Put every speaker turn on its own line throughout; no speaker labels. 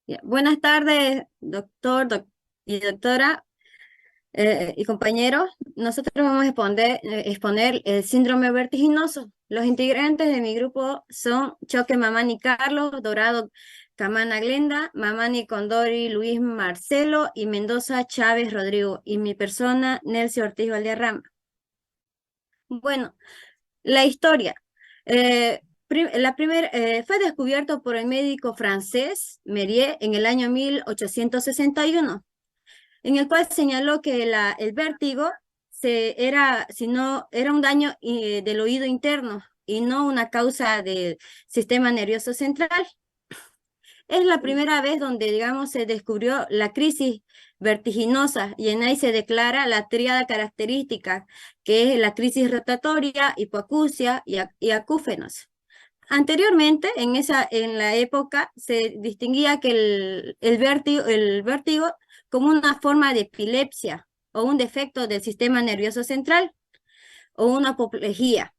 Ya, buenas tardes, y doctora y compañeros. Nosotros vamos a exponer el síndrome vertiginoso. Los integrantes de mi grupo son Choque Mamani Carlos, Dorado Camana Glenda, Mamani Condori Luis Marcelo y Mendoza Chávez Rodrigo, y mi persona Nelcy Ortiz Valderrama. Bueno, la historia. Fue descubierto por el médico francés Mérier en el año 1861, en el cual señaló que el vértigo era un daño del oído interno y no una causa del sistema nervioso central. Es la primera vez donde, digamos, se descubrió la crisis vertiginosa, y en ahí se declara la tríada característica, que es la crisis rotatoria, hipoacusia y acúfenos. Anteriormente, en la época, se distinguía que el vértigo como una forma de epilepsia o un defecto del sistema nervioso central o una apoplejía.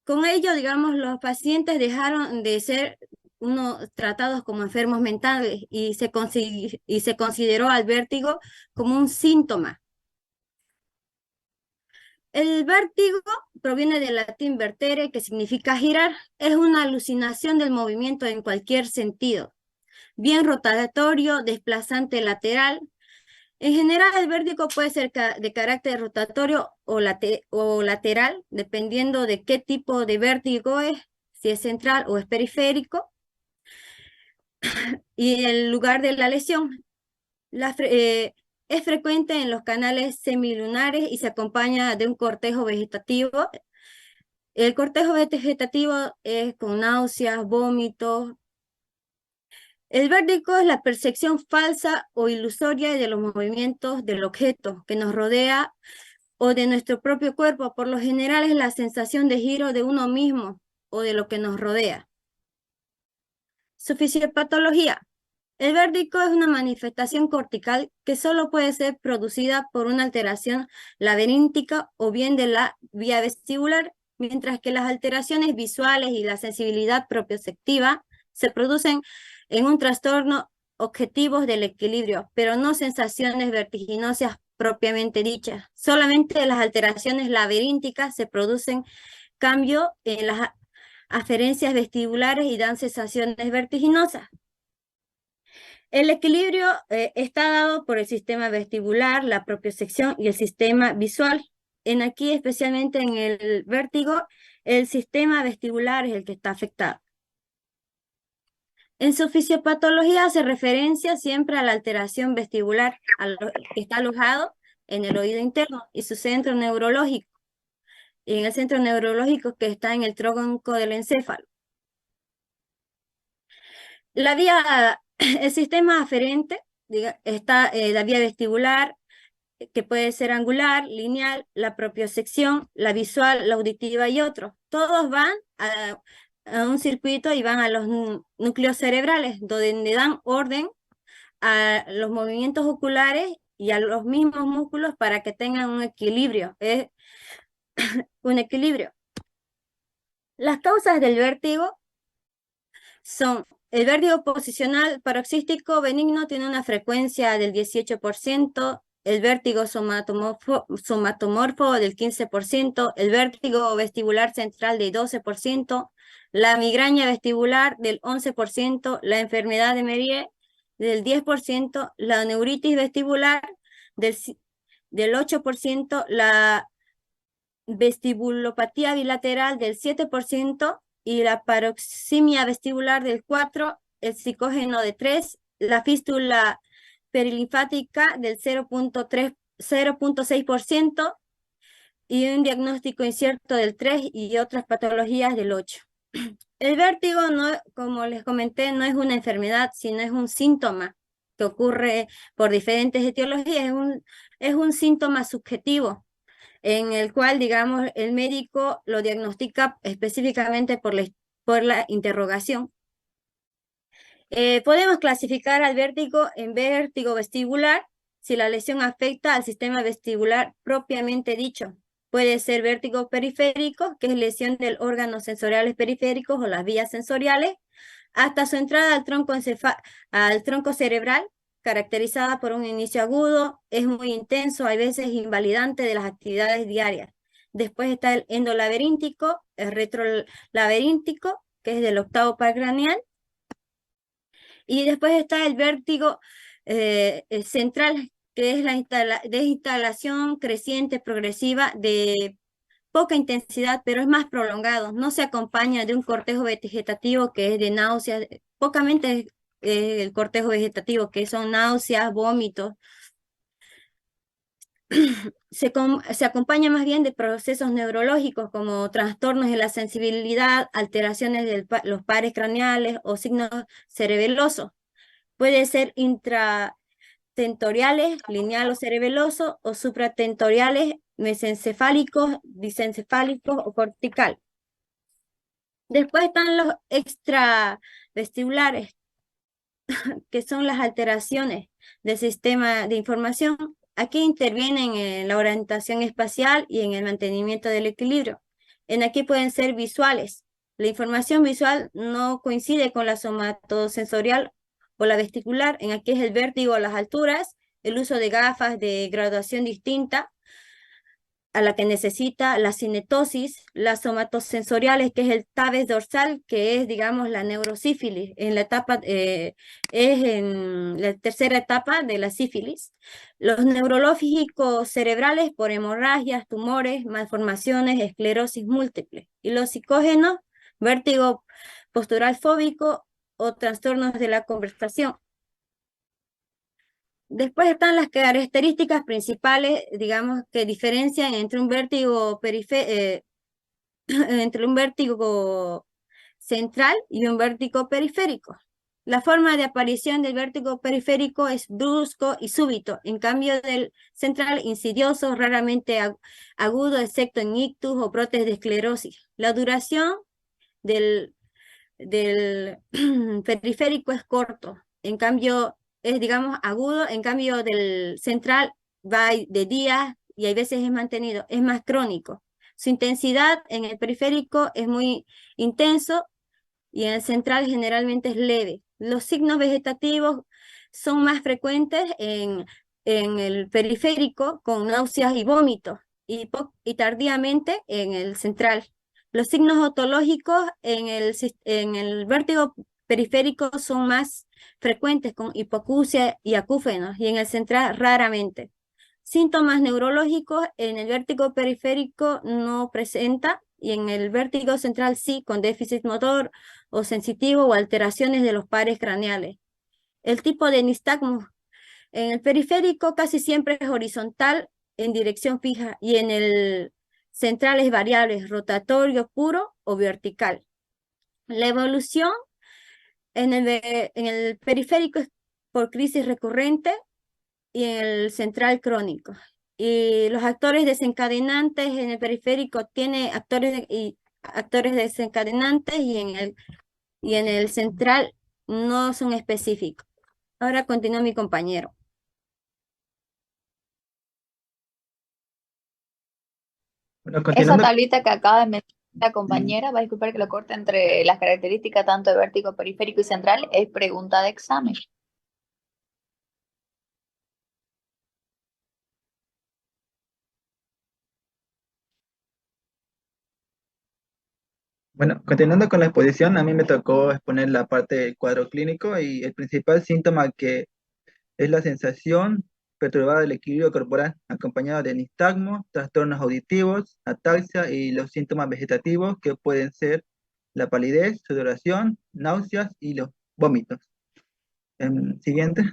Con ello, digamos, los pacientes dejaron de ser tratados como enfermos mentales y se consideró al vértigo como un síntoma. El vértigo proviene del latín vertere, que significa girar. Es una alucinación del movimiento en cualquier sentido, bien rotatorio, desplazante lateral. En general, el vértigo puede ser de carácter rotatorio o lateral, dependiendo de qué tipo de vértigo es, si es central o es periférico, y el lugar de la lesión. Es frecuente en los canales semilunares y se acompaña de un cortejo vegetativo. El cortejo vegetativo es con náuseas, vómitos. El vértigo es la percepción falsa o ilusoria de los movimientos del objeto que nos rodea o de nuestro propio cuerpo. Por lo general es la sensación de giro de uno mismo o de lo que nos rodea. Su fisiopatología. El vértigo es una manifestación cortical que solo puede ser producida por una alteración laberíntica o bien de la vía vestibular, mientras que las alteraciones visuales y la sensibilidad propioceptiva se producen en un trastorno objetivos del equilibrio, pero no sensaciones vertiginosas propiamente dichas. Solamente las alteraciones laberínticas se producen cambio en las aferencias vestibulares y dan sensaciones vertiginosas. El equilibrio está dado por el sistema vestibular, la propiocepción y el sistema visual. Aquí, especialmente en el vértigo, el sistema vestibular es el que está afectado. En su fisiopatología hace referencia siempre a la alteración vestibular, que está alojado en el oído interno y su centro neurológico, y en el centro neurológico que está en el tronco del encéfalo. El sistema aferente está la vía vestibular, que puede ser angular, lineal, la propiocepción, la visual, la auditiva y otros. Todos van a un circuito y van a los núcleos cerebrales, donde dan orden a los movimientos oculares y a los mismos músculos para que tengan un equilibrio. Es un equilibrio. Las causas del vértigo son: el vértigo posicional paroxístico benigno tiene una frecuencia del 18%, el vértigo somatomorfo del 15%, el vértigo vestibular central del 12%, la migraña vestibular del 11%, la enfermedad de Mérier del 10%, la neuritis vestibular del 8%, la vestibulopatía bilateral del 7%, y la paroximia vestibular del 4%, el psicógeno de 3%, la fístula perilinfática del 0.6%, y un diagnóstico incierto del 3%, y otras patologías del 8%. El vértigo, no, como les comenté, no es una enfermedad, sino es un síntoma que ocurre por diferentes etiologías. Es un síntoma subjetivo, en el cual, digamos, el médico lo diagnostica específicamente por la interrogación. Podemos clasificar al vértigo en vértigo vestibular si la lesión afecta al sistema vestibular propiamente dicho. Puede ser vértigo periférico, que es lesión del órgano sensoriales periféricos o las vías sensoriales, hasta su entrada al tronco cerebral, caracterizada por un inicio agudo, es muy intenso, a veces invalidante de las actividades diarias. Después está el endolaberíntico, el retrolaberíntico, que es del octavo par craneal, y después está el vértigo central, que es la instalación creciente progresiva de poca intensidad, pero es más prolongado. No se acompaña de un cortejo vegetativo que es de náuseas, pocamente el cortejo vegetativo, que son náuseas, vómitos. Se acompaña más bien de procesos neurológicos como trastornos de la sensibilidad, alteraciones de los pares craneales o signos cerebelosos. Puede ser intratentoriales, lineal o cerebeloso, o supratentoriales, mesencefálicos, disencefálicos o cortical. Después están los extravestibulares, que son las alteraciones del sistema de información. Aquí intervienen en la orientación espacial y en el mantenimiento del equilibrio. En aquí pueden ser visuales. La información visual no coincide con la somatosensorial o la vestibular. En aquí es el vértigo a las alturas, el uso de gafas de graduación distinta a la que necesita la cinetosis, las somatosensoriales, que es el tabes dorsal, que es, digamos, la neurosífilis, en la etapa, es en la tercera etapa de la sífilis. Los neurológicos cerebrales por hemorragias, tumores, malformaciones, esclerosis múltiple. Y los psicógenos, vértigo postural fóbico o trastornos de la conversación. Después están las características principales, digamos, que diferencian entre un vértigo entre un vértigo central y un vértigo periférico. La forma de aparición del vértigo periférico es brusco y súbito, en cambio del central insidioso, raramente agudo, excepto en ictus o brotes de esclerosis. La duración del periférico es corto, en cambio es, digamos, agudo, en cambio del central va de días y a veces es mantenido, es más crónico. Su intensidad en el periférico es muy intenso y en el central generalmente es leve. Los signos vegetativos son más frecuentes en el periférico con náuseas y vómitos y tardíamente en el central. Los signos otológicos en el vértigo periférico son más frecuentes con hipoacusia y acúfenos y en el central raramente. Síntomas neurológicos en el vértigo periférico no presenta y en el vértigo central sí, con déficit motor o sensitivo o alteraciones de los pares craneales. El tipo de nistagmo en el periférico casi siempre es horizontal en dirección fija y en el central es variable, rotatorio puro o vertical. La evolución en el periférico es por crisis recurrente y en el central crónico. Y los actores desencadenantes en el periférico tiene actores desencadenantes y en el central no son específicos. Ahora continúa mi compañero.
Bueno,
Esa
continuando,
tablita que acaba de mencionar la compañera, va a disculpar que lo corte entre las características tanto de vértigo periférico y central, es pregunta de examen.
bueno, continuando con la exposición, a mí me tocó exponer la parte del cuadro clínico y el principal síntoma que es la sensación perturbada del equilibrio corporal, acompañada de nistagmo, trastornos auditivos, ataxia y los síntomas vegetativos que pueden ser la palidez, sudoración, náuseas y los vómitos. Siguiente.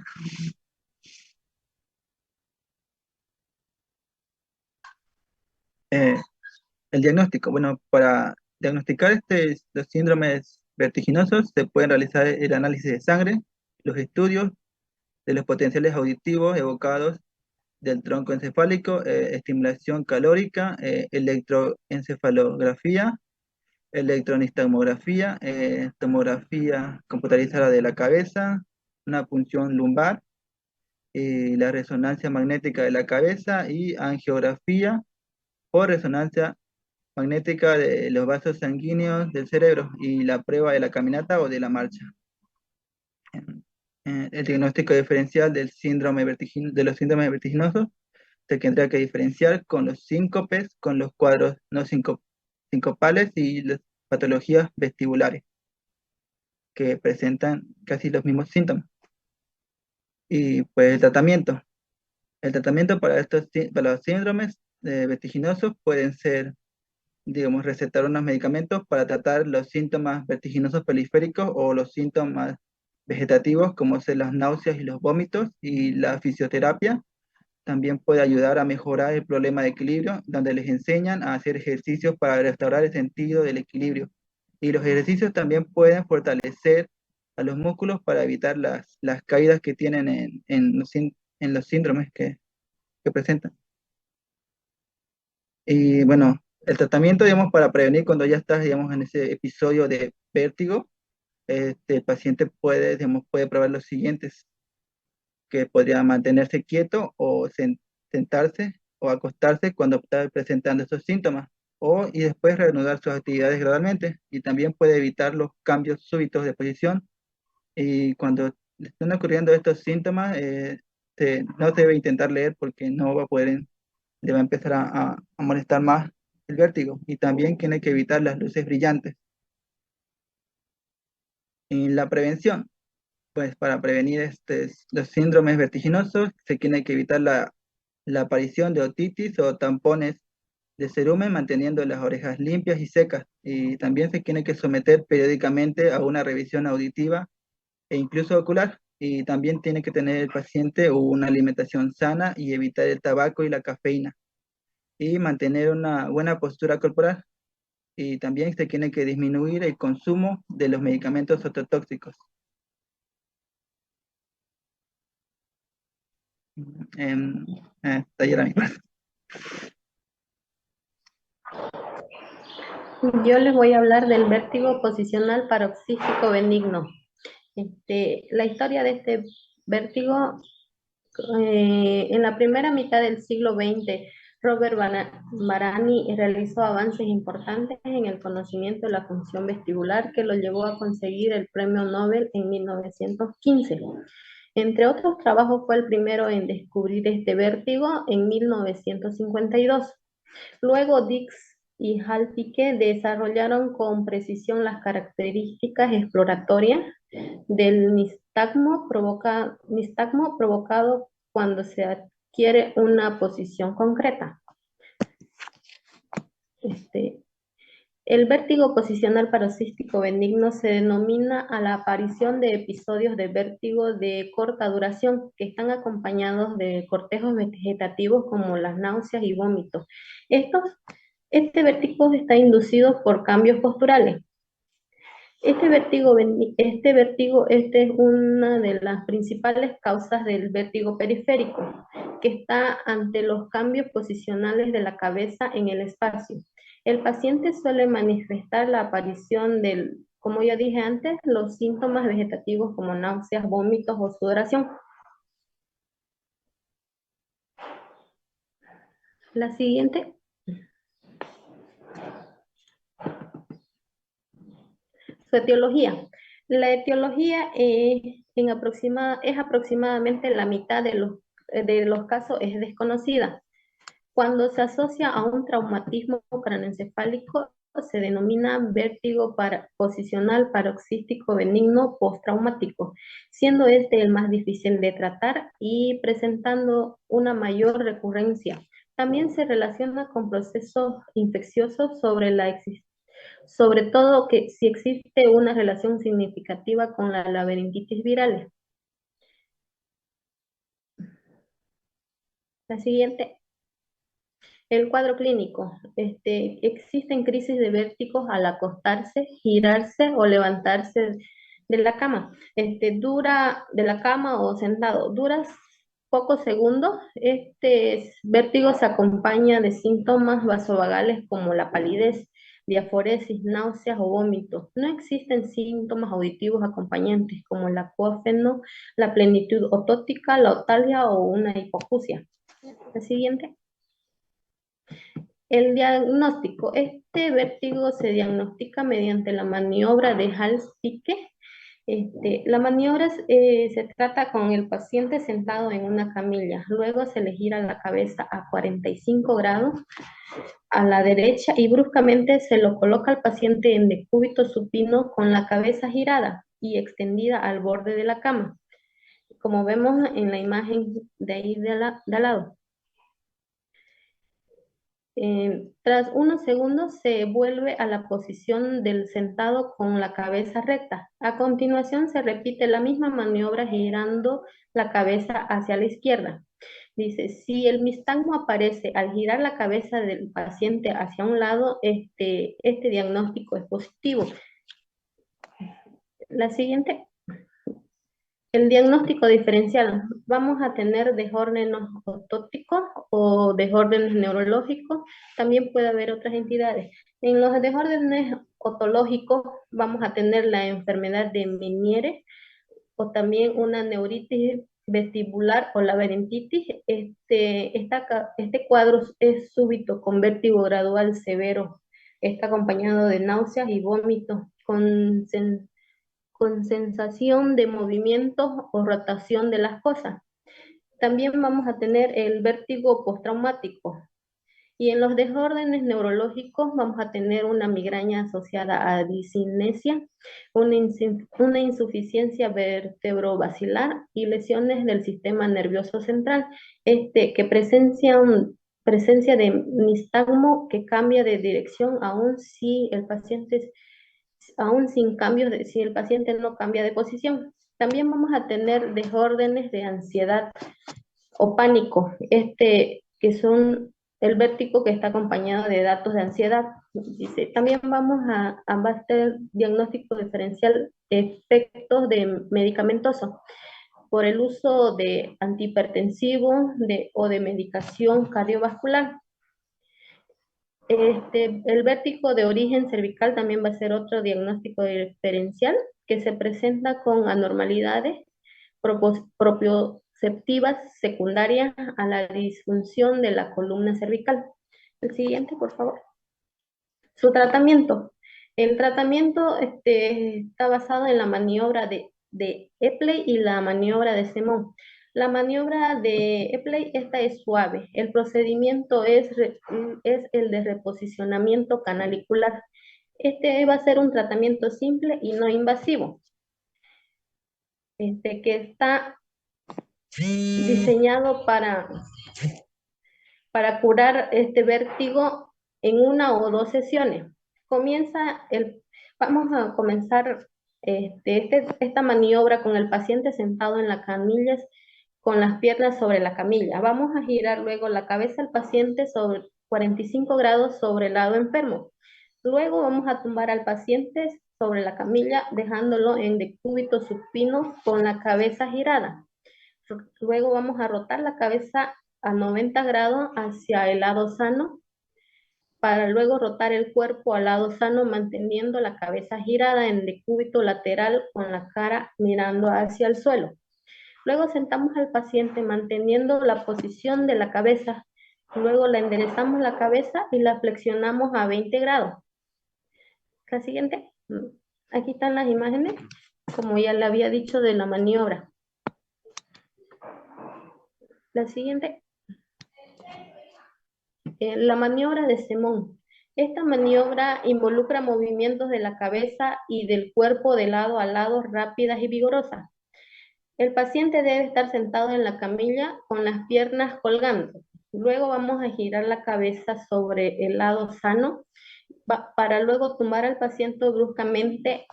Eh, el diagnóstico. Bueno, para diagnosticar los síndromes vertiginosos se pueden realizar el análisis de sangre, los estudios de los potenciales auditivos evocados del tronco encefálico, estimulación calórica, electroencefalografía, electronistagmografía, tomografía computarizada de la cabeza, una punción lumbar, la resonancia magnética de la cabeza y angiografía o resonancia magnética de los vasos sanguíneos del cerebro y la prueba de la caminata o de la marcha. El diagnóstico diferencial del de los síndromes vertiginosos se tendrá que diferenciar con los síncopes, con los cuadros no sincopales y las patologías vestibulares, que presentan casi los mismos síntomas. Y pues el tratamiento. El tratamiento para los síndromes vertiginosos pueden ser, digamos, recetar unos medicamentos para tratar los síntomas vertiginosos periféricos o los síntomas vegetativos, como son las náuseas y los vómitos, y la fisioterapia también puede ayudar a mejorar el problema de equilibrio, donde les enseñan a hacer ejercicios para restaurar el sentido del equilibrio. Y los ejercicios también pueden fortalecer a los músculos para evitar las caídas que tienen en los síndromes que presentan. Y bueno, el tratamiento, digamos, para prevenir cuando ya estás, digamos, en ese episodio de vértigo, el paciente puede, digamos, puede probar los siguientes, que podría mantenerse quieto o sentarse o acostarse cuando está presentando estos síntomas, y después reanudar sus actividades gradualmente, y también puede evitar los cambios súbitos de posición, y cuando le están ocurriendo estos síntomas, no debe intentar leer porque no va a poder, le va a empezar a molestar más el vértigo, y también tiene que evitar las luces brillantes. Y la prevención, pues para prevenir los síndromes vertiginosos se tiene que evitar la aparición de otitis o tampones de cerumen, manteniendo las orejas limpias y secas, y también se tiene que someter periódicamente a una revisión auditiva e incluso ocular, y también tiene que tener el paciente una alimentación sana y evitar el tabaco y la cafeína, y mantener una buena postura corporal, y también se tiene que disminuir el consumo de los medicamentos ototóxicos. Taller a mi clase.
Yo les voy a hablar del vértigo posicional paroxístico benigno. La historia de este vértigo, en la primera mitad del siglo XX, Robert Barani realizó avances importantes en el conocimiento de la función vestibular que lo llevó a conseguir el premio Nobel en 1915. Entre otros trabajos, fue el primero en descubrir este vértigo en 1952. Luego Dix y Halpike desarrollaron con precisión las características exploratorias del nistagmo provocado cuando se adquiere una posición concreta. El vértigo posicional paroxístico benigno se denomina a la aparición de episodios de vértigo de corta duración que están acompañados de cortejos vegetativos como las náuseas y vómitos. Este vértigo está inducido por cambios posturales. Este es una de las principales causas del vértigo periférico, que está ante los cambios posicionales de la cabeza en el espacio. El paciente suele manifestar la aparición como ya dije antes, los síntomas vegetativos como náuseas, vómitos o sudoración. La siguiente. Su etiología. La etiología es aproximadamente la mitad de los casos es desconocida. Cuando se asocia a un traumatismo craneoencefálico, se denomina vértigo posicional paroxístico benigno postraumático, siendo este el más difícil de tratar y presentando una mayor recurrencia. También se relaciona con procesos infecciosos, sobre todo que si existe una relación significativa con la laberintitis viral. La siguiente. El cuadro clínico. Existen crisis de vértigos al acostarse, girarse o levantarse de la cama. Dura de la cama o sentado. Dura pocos segundos. Este vértigo se acompaña de síntomas vasovagales como la palidez, diaforesis, náuseas o vómitos. No existen síntomas auditivos acompañantes como el acúfeno, la plenitud otótica, la otalgia o una hipoacusia. La siguiente. El diagnóstico. Este vértigo se diagnostica mediante la maniobra de Hals-Picke. La maniobra se trata con el paciente sentado en una camilla. Luego se le gira la cabeza a 45 grados a la derecha y bruscamente se lo coloca al paciente en decúbito supino con la cabeza girada y extendida al borde de la cama, como vemos en la imagen de ahí de al lado. Tras unos segundos se vuelve a la posición del sentado con la cabeza recta. A continuación se repite la misma maniobra girando la cabeza hacia la izquierda. Dice, si el nistagmo aparece al girar la cabeza del paciente hacia un lado, este diagnóstico es positivo. La siguiente. El diagnóstico diferencial. Vamos a tener desórdenes ortóticos o desórdenes neurológicos. También puede haber otras entidades. En los desórdenes otológicos vamos a tener la enfermedad de Meniere o también una neuritis vestibular o laberintitis. Este cuadro es súbito con vértigo gradual severo. Está acompañado de náuseas y vómitos con sensación de movimiento o rotación de las cosas. También vamos a tener el vértigo postraumático. Y en los desórdenes neurológicos vamos a tener una migraña asociada a discinesia, una insuficiencia vertebrovascular y lesiones del sistema nervioso central, que presencia de nistagmo que cambia de dirección aún si el paciente aún sin cambios, si el paciente no cambia de posición. También vamos a tener desórdenes de ansiedad o pánico, que son el vértigo que está acompañado de datos de ansiedad. Dice, también vamos a hacer diagnóstico diferencial de efectos de medicamentosos por el uso de antihipertensivos o de medicación cardiovascular. El vértigo de origen cervical también va a ser otro diagnóstico diferencial que se presenta con anormalidades propioceptivas secundarias a la disfunción de la columna cervical. El siguiente, por favor. Su tratamiento. El tratamiento está basado en la maniobra de Epley y la maniobra de Simon. La maniobra de Epley, esta es suave. El procedimiento es el de reposicionamiento canalicular. Va a ser un tratamiento simple y no invasivo, que está diseñado para curar este vértigo en 1 o 2 sesiones. Vamos a comenzar esta maniobra con el paciente sentado en la camilla con las piernas sobre la camilla. Vamos a girar luego la cabeza del paciente sobre 45 grados sobre el lado enfermo. Luego vamos a tumbar al paciente sobre la camilla dejándolo en decúbito supino con la cabeza girada. Luego vamos a rotar la cabeza a 90 grados hacia el lado sano, para luego rotar el cuerpo al lado sano manteniendo la cabeza girada en decúbito lateral con la cara mirando hacia el suelo. Luego sentamos al paciente manteniendo la posición de la cabeza. Luego le enderezamos la cabeza y la flexionamos a 20 grados. La siguiente. Aquí están las imágenes, como ya le había dicho, de la maniobra. La siguiente. La maniobra de Simon. Esta maniobra involucra movimientos de la cabeza y del cuerpo de lado a lado rápidas y vigorosas. El paciente debe estar sentado en la camilla con las piernas colgando. Luego vamos a girar la cabeza sobre el lado sano para luego tumbar al paciente bruscamente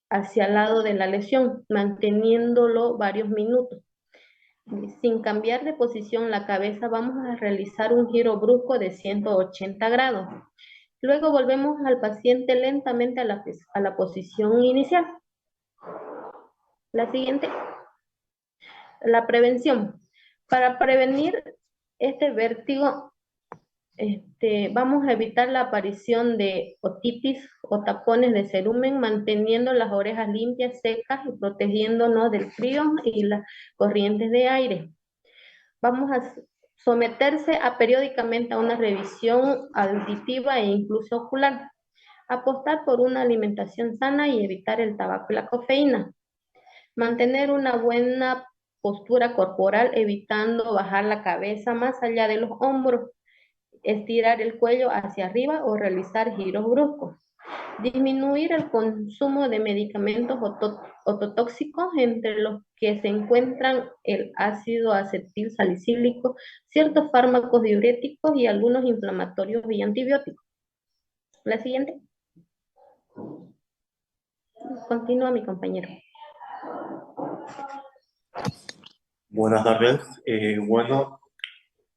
hacia el lado de la lesión, manteniéndolo varios minutos. Sin cambiar de posición la cabeza, vamos a realizar un giro brusco de 180 grados. Luego volvemos al paciente lentamente a la posición inicial. La siguiente. La prevención. Para prevenir este vértigo, vamos a evitar la aparición de otitis o tapones de cerumen, manteniendo las orejas limpias, secas y protegiéndonos del frío y las corrientes de aire. Vamos a someterse periódicamente a una revisión auditiva e incluso ocular, apostar por una alimentación sana y evitar el tabaco y la cafeína, mantener una buena postura corporal evitando bajar la cabeza más allá de los hombros, estirar el cuello hacia arriba o realizar giros bruscos. Disminuir el consumo de medicamentos ototóxicos, entre los que se encuentran el ácido acetil salicílico, ciertos fármacos diuréticos y algunos inflamatorios y antibióticos. La siguiente. Continúa mi compañero.
Buenas tardes. Bueno,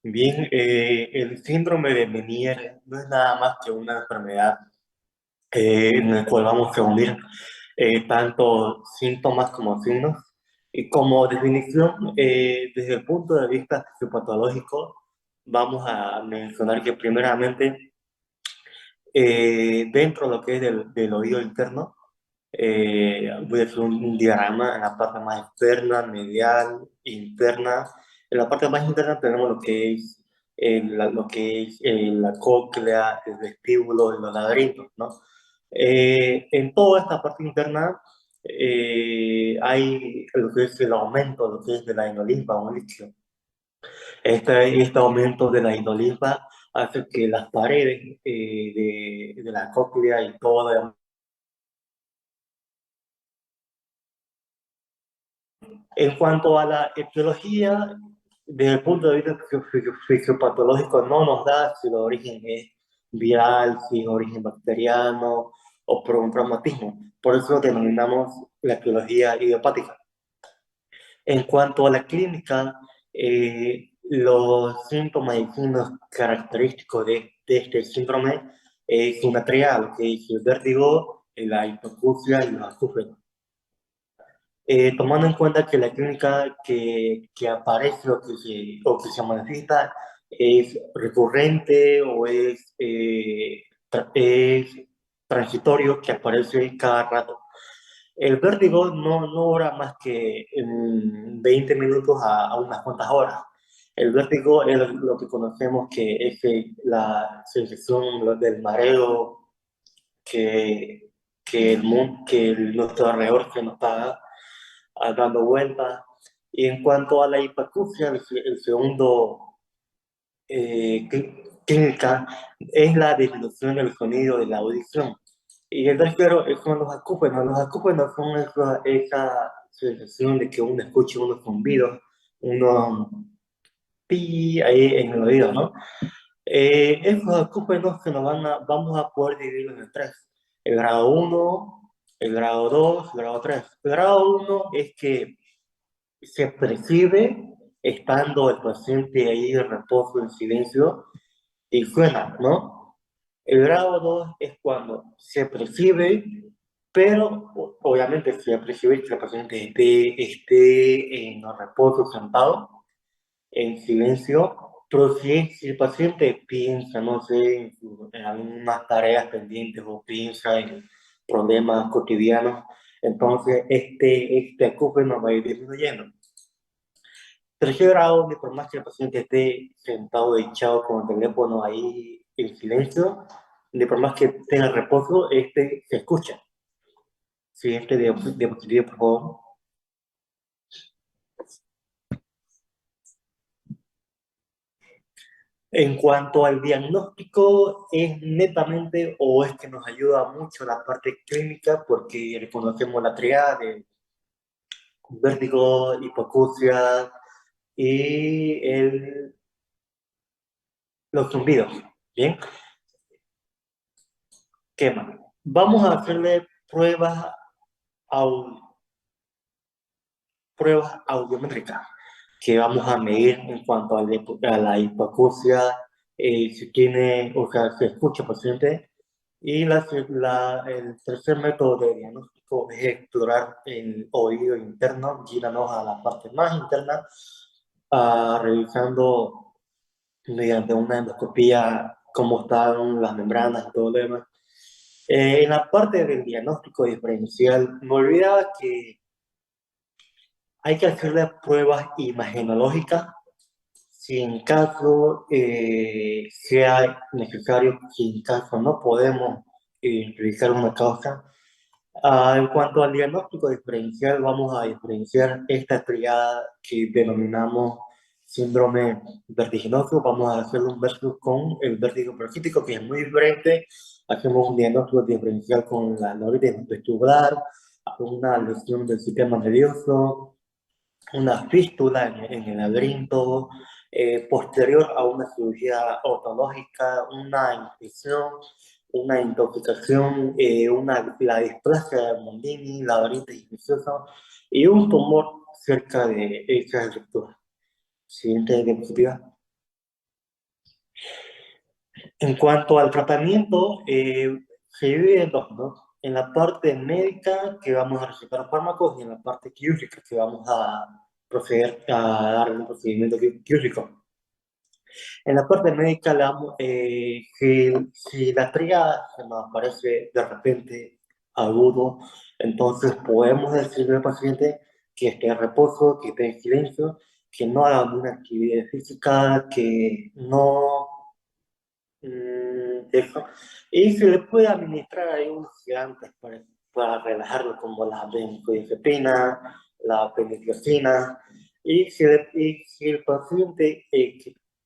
bien, el síndrome de Meniere no es nada más que una enfermedad en la cual vamos a unir tanto síntomas como signos. Y como definición, desde el punto de vista fisiopatológico, vamos a mencionar que primeramente dentro de lo que es del oído interno, voy a hacer un diagrama en la parte más externa, medial, interna. En la parte más interna tenemos lo que es, la cóclea, el vestíbulo y los laberintos, ¿no? En toda esta parte interna hay lo que es el aumento, lo que es de la enolinfa o líquido. Este aumento de la enolinfa hace que las paredes de la cóclea y todo. En cuanto a la etiología, desde el punto de vista fisiopatológico, no nos da si el origen es viral, si es origen bacteriano o por un traumatismo. Por eso lo denominamos la etiología idiopática. En cuanto a la clínica, los síntomas y signos característicos de este síndrome es una triada, lo que es el vértigo, la hipoacusia y los acúfenos. Tomando en cuenta que la clínica que aparece o que se manifiesta es recurrente o es transitorio, que aparece cada rato. El vértigo no dura más que 20 minutos a unas cuantas horas. El vértigo es lo que conocemos que es la sensación del mareo que nuestro alrededor se nos está dando vueltas. Y en cuanto a la hipacusia, el segundo clínica es la disminución del sonido de la audición. Y el tercero son los acúfenos. Los acúfenos son esa sensación de que uno escucha unos zumbidos, unos pi ahí en el oído, ¿no? Esos acúfenos que vamos a poder dividirlos en tres: el grado 1, el grado 2, el grado 3. El grado 1 es que se percibe estando el paciente ahí en reposo, en silencio, y suena, ¿no? El grado 2 es cuando se percibe, pero obviamente se percibe que el paciente esté en reposo, sentado, en silencio, pero si el paciente piensa, no sé, en algunas tareas pendientes o piensa en problemas cotidianos, entonces este acúfeno va a ir disminuyendo. Tercer grado, ni por más que el paciente esté sentado echado con el teléfono ahí en silencio, ni por más que tenga reposo, se escucha. Siguiente diapositiva, por favor. En cuanto al diagnóstico, es netamente o es que nos ayuda mucho la parte clínica porque reconocemos la triada de vértigo, hipoacusia y los zumbidos. Bien, ¿qué más? Vamos a hacerle pruebas audiométricas que vamos a medir en cuanto a la hipoacusia, si tiene, o sea, se escucha el paciente. Y el tercer método de diagnóstico es explorar el oído interno, guiándonos a la parte más interna, revisando mediante una endoscopía cómo están las membranas y todo lo demás. En la parte del diagnóstico diferencial, me olvidaba que hay que hacerle pruebas imagenológicas Si en caso sea necesario, si en caso no podemos realizar una causa. En cuanto al diagnóstico diferencial, vamos a diferenciar esta triada que denominamos síndrome vertiginoso. Vamos a hacer un versus con el vértigo parasítico, que es muy diferente. Hacemos un diagnóstico diferencial con la neuritis vestibular, una lesión del sistema nervioso, una fístula en el laberinto, posterior a una cirugía ortológica, una infección, una intoxicación, la displasia de Mondini, laberintis infecciosa y un tumor cerca de esa estructura. Siguiente diapositiva. En cuanto al tratamiento, se divide en dos, ¿no? En la parte médica, que vamos a recetar fármacos, y en la parte quirúrgica, que vamos a proceder a dar un procedimiento quirúrgico. En la parte médica, si la tríada se nos aparece de repente agudo, entonces podemos decirle al paciente que esté en reposo, que esté en silencio, que no haga ninguna actividad física, que no eso. Y se le puede administrar ahí unos gigantes para relajarlo, como la benzodiazepina, la penicilina. Y si el paciente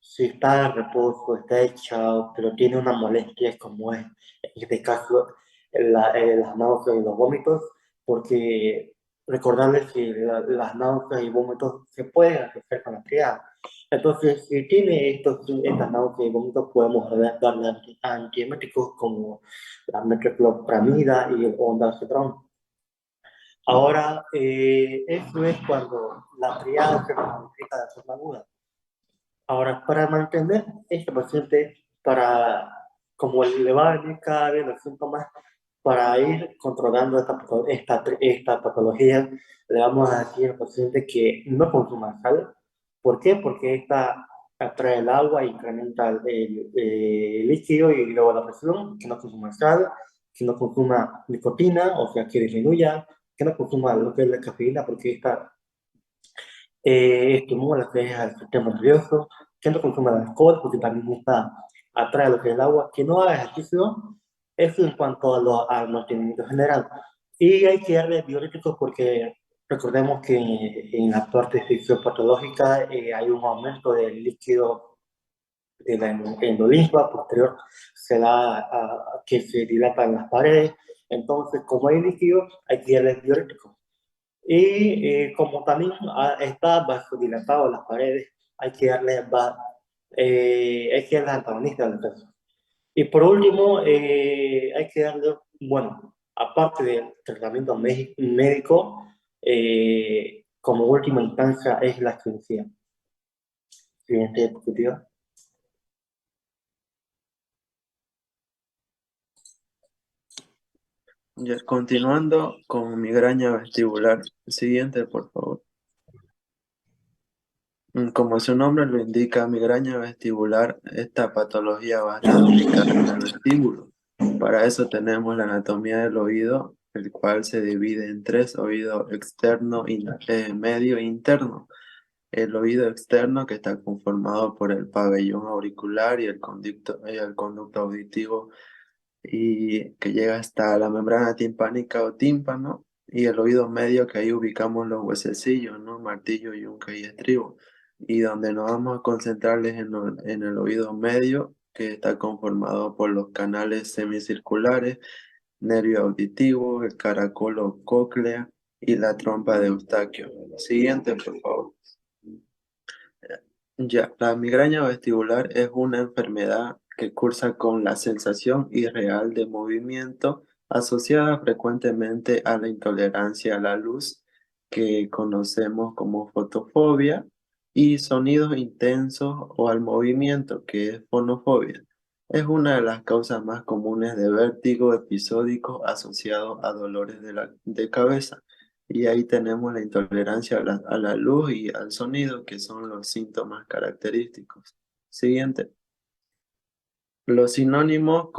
si está en reposo, está echado, pero tiene una molestia como es, en este caso, las náuseas y los vómitos, porque recordarles que las náuseas y vómitos se pueden asociar con la triada. Entonces, si tiene estas náuseas y vómitos, podemos darle antieméticos como la metoclopramida y el ondansetron. Ahora, eso es cuando la triada se manifiesta de forma aguda. Ahora, para mantener este paciente, como le va a venir cada vez los síntomas, para ir controlando esta patología, le vamos a decir al paciente que no consuma sal. ¿Por qué? Porque esta atrae el agua, incrementa el líquido y luego la presión, que no consuma sal, que no consuma nicotina, o sea, que disminuya, que no consuma lo que es la cafeína, porque esta estimula lo que es el sistema nervioso, que no consuma el alcohol, porque también atrae lo que es el agua, que no haga ejercicio. Eso en cuanto al mantenimiento general. Y hay que darle diuréticos porque recordemos que en la parte fisiopatológica hay un aumento del líquido de la endolinfa, posterior se da que se dilatan las paredes. Entonces, como hay líquido, hay que darle diuréticos. Y como también está vasodilatado las paredes, hay que darle antagonistas del peso. Y por último, hay que darle, bueno, aparte del tratamiento médico, como última instancia es la cirugía. Siguiente diapositiva.
Ya, continuando con migraña vestibular. Siguiente, por favor. Como su nombre lo indica, migraña vestibular, esta patología va a estar ubicada en el vestíbulo. Para eso tenemos la anatomía del oído, el cual se divide en tres: oído externo, medio e interno. El oído externo, que está conformado por el pabellón auricular y el conducto auditivo, y que llega hasta la membrana timpánica o tímpano, y el oído medio, que ahí ubicamos los huesecillos, ¿no? Martillo, yunque y estribo, y donde nos vamos a concentrarles en el oído medio, que está conformado por los canales semicirculares, nervio auditivo, el caracol cóclea y la trompa de Eustaquio. Siguiente, por favor. Ya, la migraña vestibular es una enfermedad que cursa con la sensación irreal de movimiento asociada frecuentemente a la intolerancia a la luz, que conocemos como fotofobia, y sonidos intensos o al movimiento, que es fonofobia. Es una de las causas más comunes de vértigo episódico asociado a dolores de cabeza. Y ahí tenemos la intolerancia a la luz y al sonido, que son los síntomas característicos. Siguiente. Los sinónimos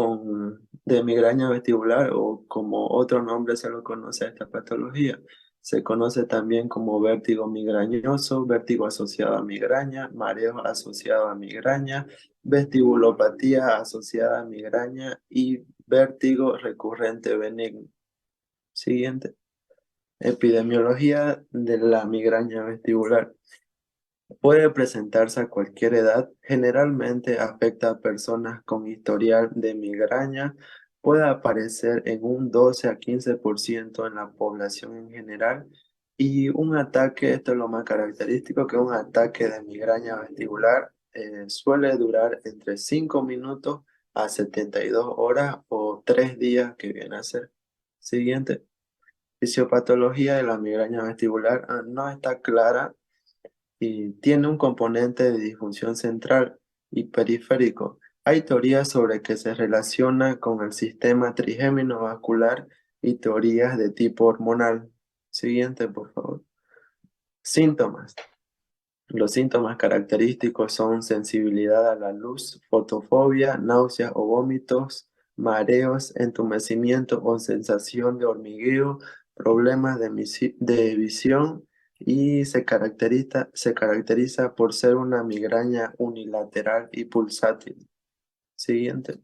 de migraña vestibular, o como otro nombre se lo conoce a esta patología, Se conoce también como vértigo migrañoso, vértigo asociado a migraña, mareo asociado a migraña, vestibulopatía asociada a migraña y vértigo recurrente benigno. Siguiente. Epidemiología de la migraña vestibular. Puede presentarse a cualquier edad, generalmente afecta a personas con historial de migraña, puede aparecer en un 12 a 15% en la población en general y un ataque, esto es lo más característico, que un ataque de migraña vestibular suele durar entre 5 minutos a 72 horas o 3 días que viene a ser. Siguiente. Fisiopatología de la migraña vestibular no está clara y tiene un componente de disfunción central y periférico. Hay teorías sobre que se relaciona con el sistema trigémino vascular y teorías de tipo hormonal. Siguiente, por favor. Síntomas. Los síntomas característicos son sensibilidad a la luz, fotofobia, náuseas o vómitos, mareos, entumecimiento o sensación de hormigueo, problemas de visión y se caracteriza por ser una migraña unilateral y pulsátil. Siguiente.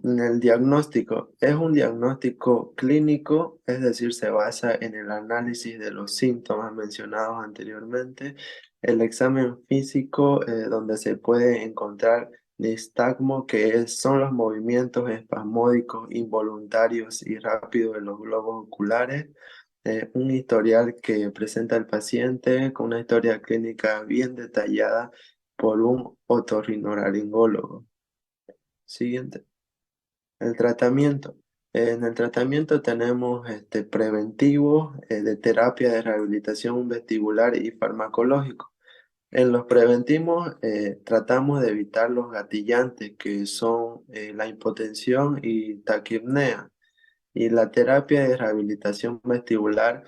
En el diagnóstico, es un diagnóstico clínico, es decir, se basa en el análisis de los síntomas mencionados anteriormente, el examen físico donde se puede encontrar nistagmo, son los movimientos espasmódicos involuntarios y rápidos de los globos oculares, un historial que presenta el paciente con una historia clínica bien detallada por un otorrinolaringólogo. Siguiente. El tratamiento. En el tratamiento tenemos preventivos de terapia de rehabilitación vestibular y farmacológico. En los preventivos tratamos de evitar los gatillantes que son la hipotensión y taquipnea. Y la terapia de rehabilitación vestibular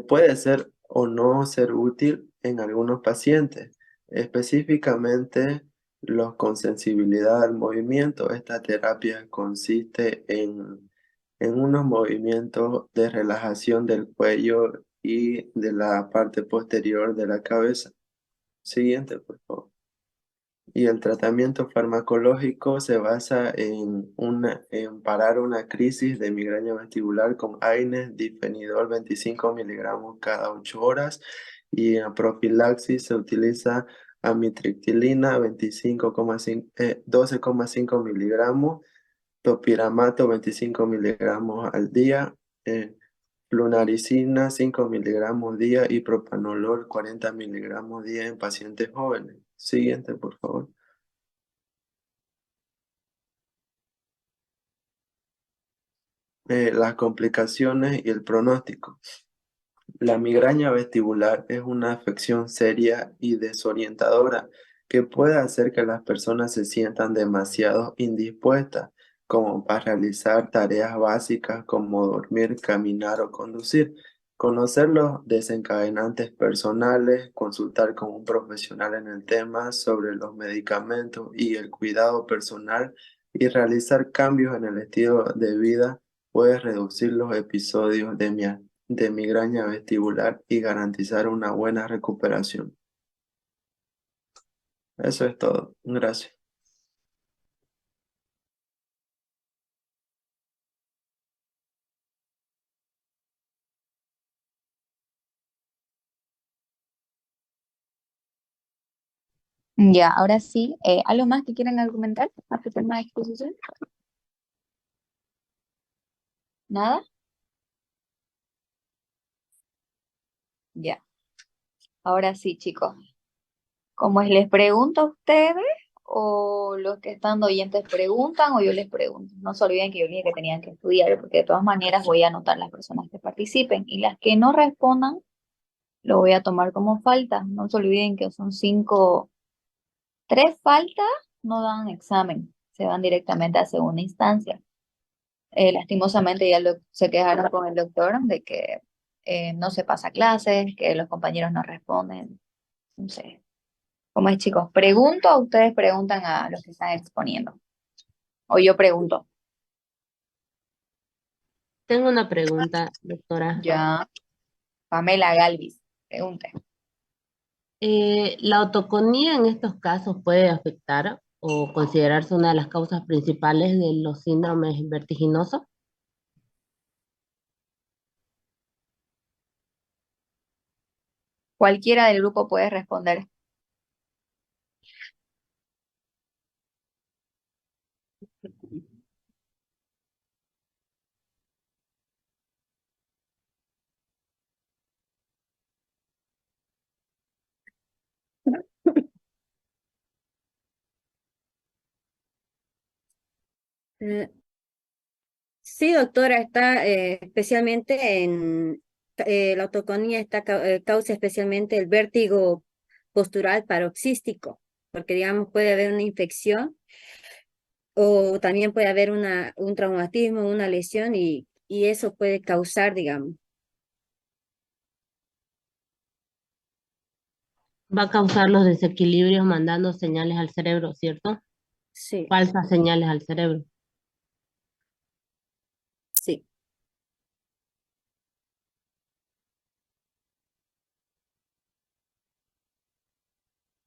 puede ser o no ser útil en algunos pacientes, específicamente los con sensibilidad al movimiento. Esta terapia consiste en unos movimientos de relajación del cuello y de la parte posterior de la cabeza. Siguiente, por favor. Y el tratamiento farmacológico se basa en parar una crisis de migraña vestibular con AINES difenidol 25 miligramos cada 8 horas y en profilaxis se utiliza amitriptilina 12,5 miligramos, topiramato 25 miligramos al día, flunaricina 5 miligramos día y propanolol 40 miligramos día en pacientes jóvenes. Siguiente, por favor. Las complicaciones y el pronóstico. La migraña vestibular es una afección seria y desorientadora que puede hacer que las personas se sientan demasiado indispuestas, como para realizar tareas básicas como dormir, caminar o conducir. Conocer los desencadenantes personales, consultar con un profesional en el tema sobre los medicamentos y el cuidado personal y realizar cambios en el estilo de vida puede reducir los episodios de migraña vestibular y garantizar una buena recuperación. Eso es todo. Gracias.
Ya, ahora sí, ¿algo más que quieran argumentar a tu tema de exposición? ¿Nada? Ya, ahora sí, chicos. Como les pregunto a ustedes, o los que están de oyentes preguntan, o yo les pregunto. No se olviden que yo les dije que tenían que estudiar, porque de todas maneras voy a anotar las personas que participen, y las que no respondan, lo voy a tomar como falta. No se olviden que son 5, 3 faltas, no dan examen, se van directamente a segunda instancia. Lastimosamente ya se quejaron con el doctor de que no se pasa clases, que los compañeros no responden. No sé. ¿Cómo es, chicos? ¿Pregunto o ustedes preguntan a los que están exponiendo? O yo pregunto.
Tengo una pregunta, doctora.
Ya. Pamela Galvis, pregunte.
¿La autoconía en estos casos puede afectar o considerarse una de las causas principales de los síndromes vertiginosos?
Cualquiera del grupo puede responder.
Eh, Sí, doctora, está especialmente la autoconía causa especialmente el vértigo postural paroxístico, porque digamos puede haber una infección o también puede haber un traumatismo, una lesión y eso puede causar, digamos,
Va a causar los desequilibrios mandando señales al cerebro, ¿cierto?
sí,
Falsas señales al cerebro.
sí.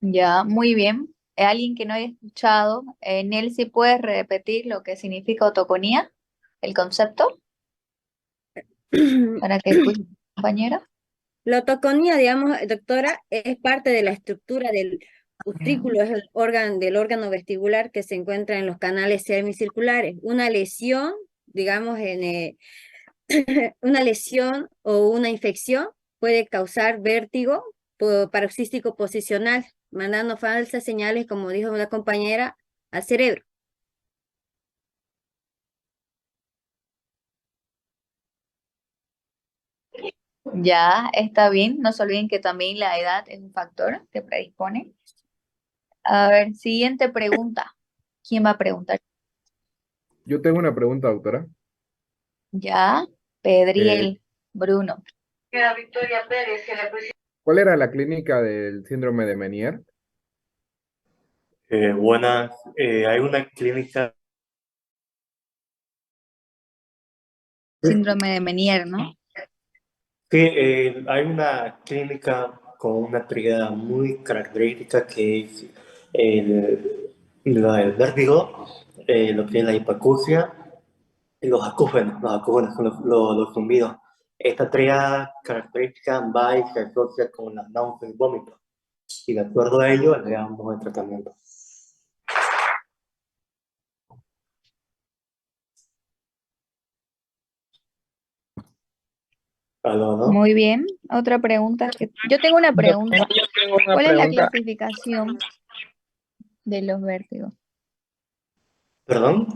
Ya, muy bien. Alguien que no haya escuchado, Nelcy, ¿puedes repetir lo que significa autoconía? ¿El concepto? Para que escuche mi compañera.
La otoconía, digamos, doctora, es parte de la estructura del utrículo, es el órgano del órgano vestibular que se encuentra en los canales semicirculares. Una lesión, digamos, una lesión o una infección puede causar vértigo paroxístico posicional, mandando falsas señales, como dijo la compañera, al cerebro.
Ya, está bien. No se olviden que también la edad es un factor que predispone. A ver, siguiente pregunta. ¿Quién va a preguntar?
Yo tengo una pregunta, doctora.
Ya,
Eh,
Pedriel, Bruno.
¿Cuál era la clínica del síndrome de Meniere?
Buenas, hay una clínica.
Síndrome de Meniere, ¿no?
Sí, hay una clínica con una tríada muy característica que es la del vértigo, lo que es la hipacusia y los acúfenos son los zumbidos. Esta tríada característica va y se asocia con las náuseas y vómitos. Y de acuerdo a ello, le damos el tratamiento. ¿Aló, no?
Muy bien. Otra pregunta. Yo tengo una pregunta.
Yo tengo una
¿Cuál es la
pregunta.
clasificación de los vértigos?
¿Perdón?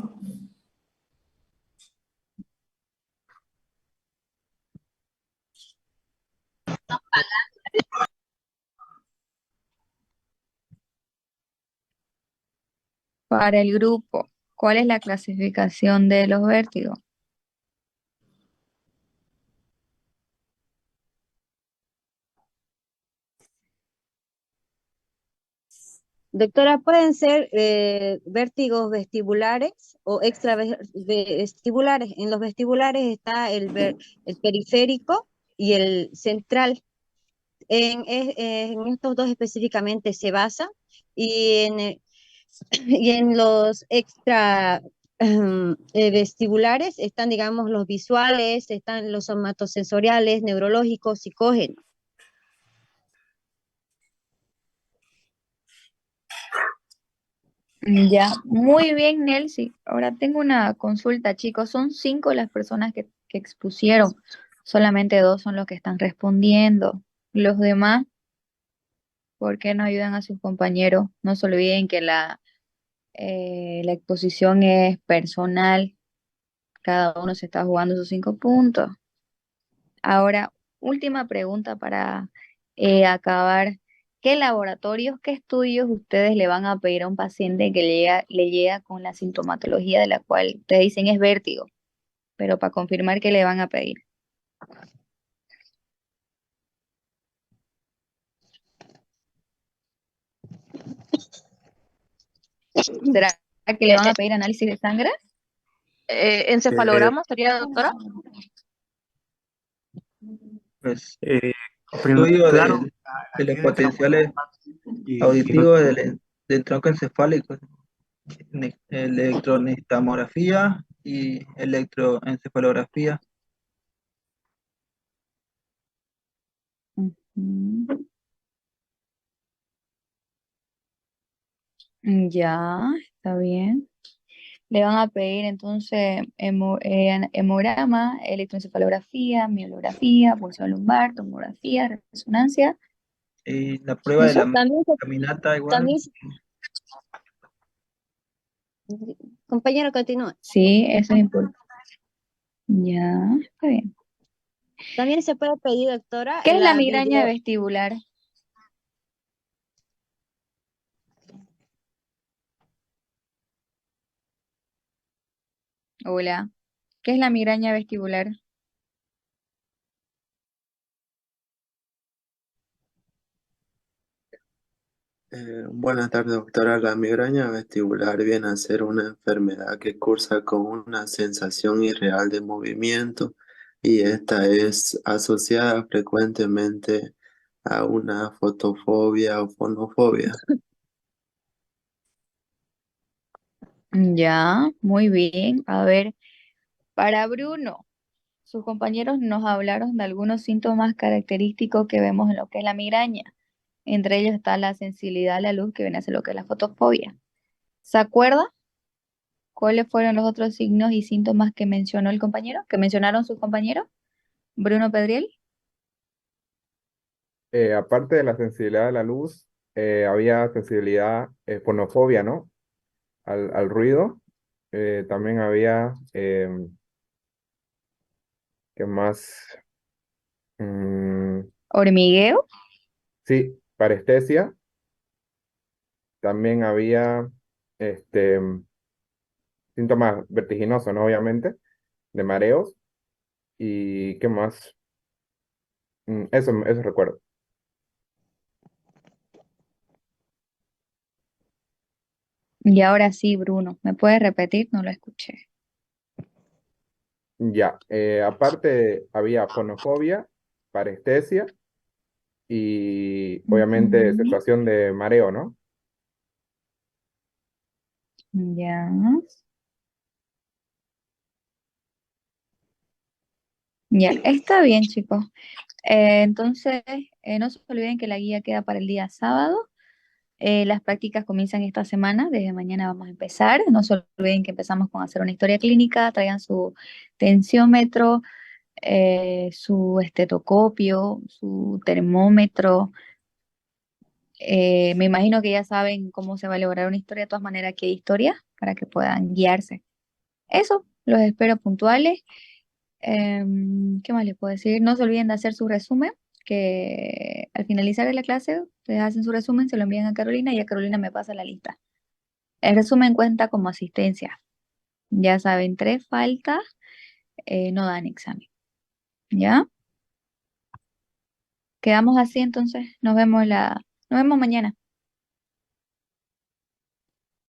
Para el grupo, ¿cuál es la clasificación de los vértigos?
Doctora, pueden ser vértigos vestibulares o extravestibulares. En los vestibulares está el periférico y el central. En estos dos específicamente se basa y y en los extra vestibulares están, digamos, los visuales, están los somatosensoriales, neurológicos, psicógenos.
Ya, muy bien, Nelcy. Ahora tengo una consulta, chicos. Son 5 las personas que expusieron. Solamente 2 son los que están respondiendo. Los demás, ¿por qué no ayudan a sus compañeros? No se olviden que la exposición es personal. Cada uno se está jugando sus 5 puntos. Ahora, última pregunta para acabar. ¿Qué laboratorios, qué estudios ustedes le van a pedir a un paciente que le llega con la sintomatología de la cual ustedes dicen es vértigo? Pero para confirmar, ¿qué le van a pedir? ¿Será que le van a pedir análisis de sangre?
Eh,
¿Encefalograma sería, doctora?
Pues
Primero,
estudio
claro,
de los
aquí
potenciales
y
auditivos del tronco encefálico, electronistamografía y electroencefalografía.
Ujú. Ya, está bien. Le van a pedir entonces hemograma, electroencefalografía, miografía, pulsión lumbar, tomografía, resonancia.
Y la prueba de
¿Eso?
la
También,
caminata igual.
también, compañero, continúa.
Sí, eso es importante. Ya, está bien.
También se puede pedir, doctora,
¿Qué es la
la
migraña
video.
vestibular? Hola. ¿Qué es la migraña vestibular?
Buenas tardes, doctora. La migraña vestibular viene a ser una enfermedad que cursa con una sensación irreal de movimiento y esta es asociada frecuentemente a una fotofobia o fonofobia.
Ya, muy bien. A ver, para Bruno, sus compañeros nos hablaron de algunos síntomas característicos que vemos en lo que es la migraña. Entre ellos está la sensibilidad a la luz, que viene a ser lo que es la fotofobia. ¿Se acuerda cuáles fueron los otros signos y síntomas que mencionó el compañero, que mencionaron sus compañeros? Bruno Pedriel.
Aparte de la sensibilidad a la luz, había sensibilidad, fonofobia, ¿no? Al ruido. También había, ¿qué más? Mm,
Hormigueo.
sí, parestesia. También había este, síntomas vertiginosos, ¿no? Obviamente, de mareos. ¿Y qué más? Eso recuerdo.
Y ahora sí, Bruno, ¿me puedes repetir? No lo escuché.
Ya, aparte había fonofobia, parestesia y obviamente
Ujú.
sensación de mareo, ¿no?
Ya. Ya, está bien, chicos. Entonces, no se olviden que la guía queda para el día sábado. Las prácticas comienzan esta semana, desde mañana vamos a empezar. No se olviden que empezamos con hacer una historia clínica, traigan su tensiómetro, su estetoscopio, su termómetro. Me imagino que ya saben cómo se va a elaborar una historia, de todas maneras aquí hay historia para que puedan guiarse. Eso, los espero puntuales. ¿Qué más les puedo decir? No se olviden de hacer su resumen, que al finalizar de la clase, ustedes hacen su resumen, se lo envían a Carolina y a Carolina me pasa la lista. El resumen cuenta como asistencia. Ya saben, 3 faltas, no dan examen. ¿Ya? Quedamos así entonces. Nos vemos mañana.